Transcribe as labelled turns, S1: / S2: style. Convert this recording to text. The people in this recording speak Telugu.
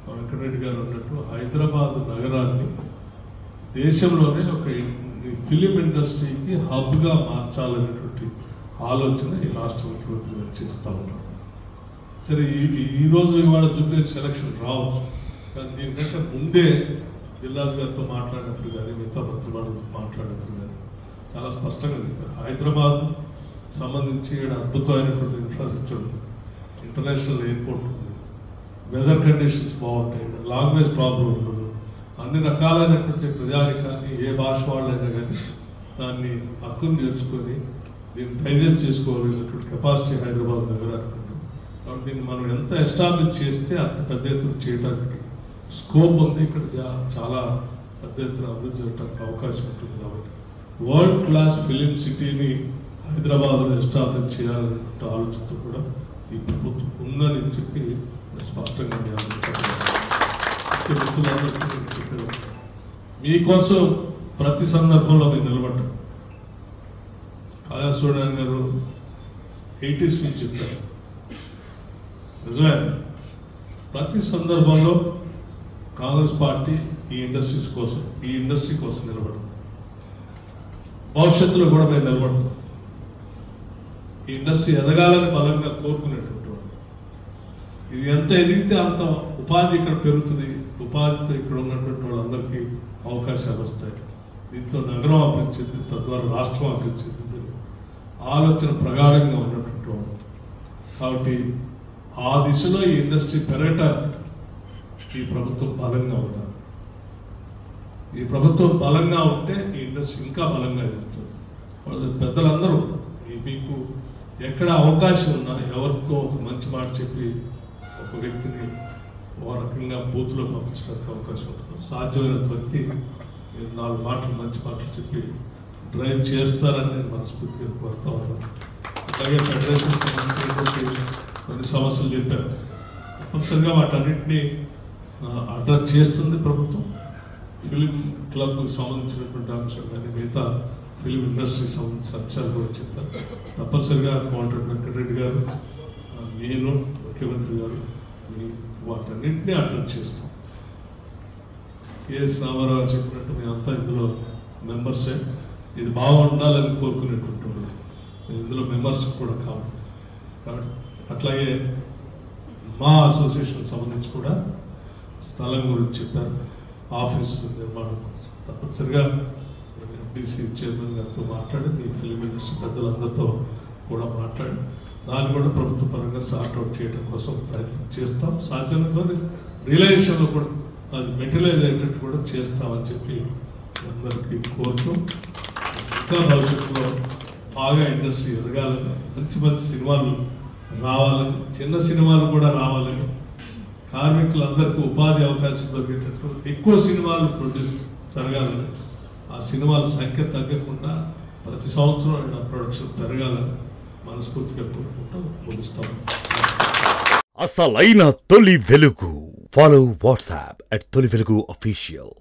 S1: వెంకటరెడ్డి గారు అన్నట్టు హైదరాబాద్ నగరాన్ని దేశంలోనే ఒక ఫిలిం ఇండస్ట్రీకి హబ్గా మార్చాలనేటువంటి ఆలోచన ఈ రాష్ట్ర ముఖ్యమంత్రి గారు చేస్తూ ఉన్నారు. సరే ఇవాళ జూబ్లీ సెలక్షన్ రావచ్చు, కానీ దీనికంటే ముందే దిల్రాజు గారితో మాట్లాడినప్పుడు కానీ మిగతా మంత్రులు మాట్లాడినప్పుడు కానీ చాలా స్పష్టంగా చెప్పారు. హైదరాబాద్ సంబంధించి ఇక్కడ అద్భుతమైనటువంటి ఇన్ఫ్రాస్ట్రక్చర్ ఉంది, ఇంటర్నేషనల్ ఎయిర్పోర్ట్ ఉంది, వెదర్ కండిషన్స్ బాగుంటాయి, లాంగ్వేజ్ ప్రాబ్లం ఉండదు, అన్ని రకాలైనటువంటి ప్రజానికాన్ని ఏ భాష వాళ్ళైనా కానీ దాన్ని హక్కును చేసుకొని దీన్ని డైజెస్ట్ చేసుకోగలిగినటువంటి కెపాసిటీ హైదరాబాద్ నగరానికి ఉంది. కాబట్టి దీన్ని మనం ఎంత ఎస్టాబ్లిష్ చేస్తే అంత పెద్ద ఎత్తున చేయడానికి స్కోప్ ఉంది. ఇక్కడ చాలా పెద్ద ఎత్తున అభివృద్ధి చేయడానికి అవకాశం ఉంటుంది. కాబట్టి వరల్డ్ క్లాస్ ఫిలిం సిటీని హైదరాబాద్లో ఎస్టాబ్లిష్ చేయాలనే ఆలోచనతో కూడా ఈ ప్రభుత్వం ఉందని చెప్పి స్పష్టంగా చెప్పారు. మీకోసం ప్రతి సందర్భంలో మీరు నిలబడ్డారు. కాళేశ్వరరావు గారు 80s నుంచి చెప్పారు, నిజమే. ప్రతి సందర్భంలో కాంగ్రెస్ పార్టీ ఈ ఇండస్ట్రీ కోసం నిలబడుతుంది. భవిష్యత్తులో కూడా మేము నిలబడతాం. ఈ ఇండస్ట్రీ ఎదగాలని బలంగా కోరుకునేటువంటి వాళ్ళు. ఇది ఎంత ఎదిగితే అంత ఉపాధి ఇక్కడ పెరుగుతుంది, ఉపాధితో ఇక్కడ ఉన్నటువంటి వాళ్ళందరికీ అవకాశాలు వస్తాయి. దీంతో నగరం అభివృద్ధి చెంది తద్వారా రాష్ట్రం అభివృద్ధి చెందుతుంది ఆలోచన ప్రగాఢంగా ఉన్నటువంటి వాళ్ళు. కాబట్టి ఆ దిశలో ఈ ఇండస్ట్రీ పెరగటానికి ఈ ప్రభుత్వం బలంగా ఉండాలి. ఈ ప్రభుత్వం బలంగా ఉంటే ఈ ఇండస్ట్రీ ఇంకా బలంగా ఎదుగుతుంది. పెద్దలందరూ మీకు ఎక్కడ అవకాశం ఉన్నా ఎవరితో ఒక మంచి మాట చెప్పి ఒక వ్యక్తిని ఒక రకంగా బూత్లో పంపించడానికి అవకాశం ఉంటుంది. సాధ్యమైనంత వరకు మీరు 4 మాటలు మంచి మాటలు చెప్పి డ్రైవ్ చేస్తారని నేను మనస్ఫూర్తిగా కోరుతా ఉన్నాను. అలాగే ఫెడరేషన్ సంబంధించినటువంటి కొన్ని సమస్యలు చెప్పారు. తప్పనిసరిగా వాటన్నింటినీ అడ్రస్ చేస్తుంది ప్రభుత్వం. ఫిలిం క్లబ్కు సంబంధించినటువంటి అంశం కానీ మిగతా ఫిలిం ఇండస్ట్రీకి సంబంధించిన అంశాలు కూడా చెప్పారు. తప్పనిసరిగా కోమటిరెడ్డి వెంకటరెడ్డి గారు, నేను, ముఖ్యమంత్రి గారు వాటన్నింటినీ అడ్రస్ చేస్తాం. కేఎస్ రామారావు చెప్పినట్టు మేమంతా ఇందులో మెంబర్సే. ఇది బాగుండాలని కోరుకునేటువంటి వాళ్ళు. ఇందులో మెంబర్స్ కూడా కావాలి. కాబట్టి అట్లాగే మా అసోసియేషన్ సంబంధించి కూడా స్థలం గురించి చెప్పారు, ఆఫీస్ నిర్మాణం కోసం. తప్పనిసరిగా ఎంపీసీ చైర్మన్ గారితో మాట్లాడి మీ ఫిలిం ఇండస్ట్రీ పెద్దలందరితో కూడా మాట్లాడి దాన్ని కూడా ప్రభుత్వ పరంగా సార్ట్అవుట్ చేయడం కోసం ప్రయత్నం చేస్తాం. సాధ్యమైనంత రియలైజేషన్లో కూడా అది మెటీరియలైజ్ అయ్యేటట్టు కూడా చేస్తామని చెప్పి అందరికీ కోరుతూ ఇంకా భవిష్యత్తులో బాగా ఇండస్ట్రీ ఎదగాలని, మంచి మంచి సినిమాలు రావాలని, చిన్న సినిమాలు కూడా రావాలని, కార్మికులందరికీ ఉపాధి అవకాశం దొరికేటట్టు ఎక్కువ సినిమాలు ప్రొడ్యూస్ జరగాలని, ఆ సినిమాల సంఖ్య తగ్గకుండా ప్రతి సంవత్సరం ప్రొడక్షన్ పెరగాలని మనస్ఫూర్తిగా కోరుకుంటూ ముగిస్తాం.
S2: అసలైన తొలి వెలుగు. ఫాలో వాట్సాప్ @తొలి వెలుగు official.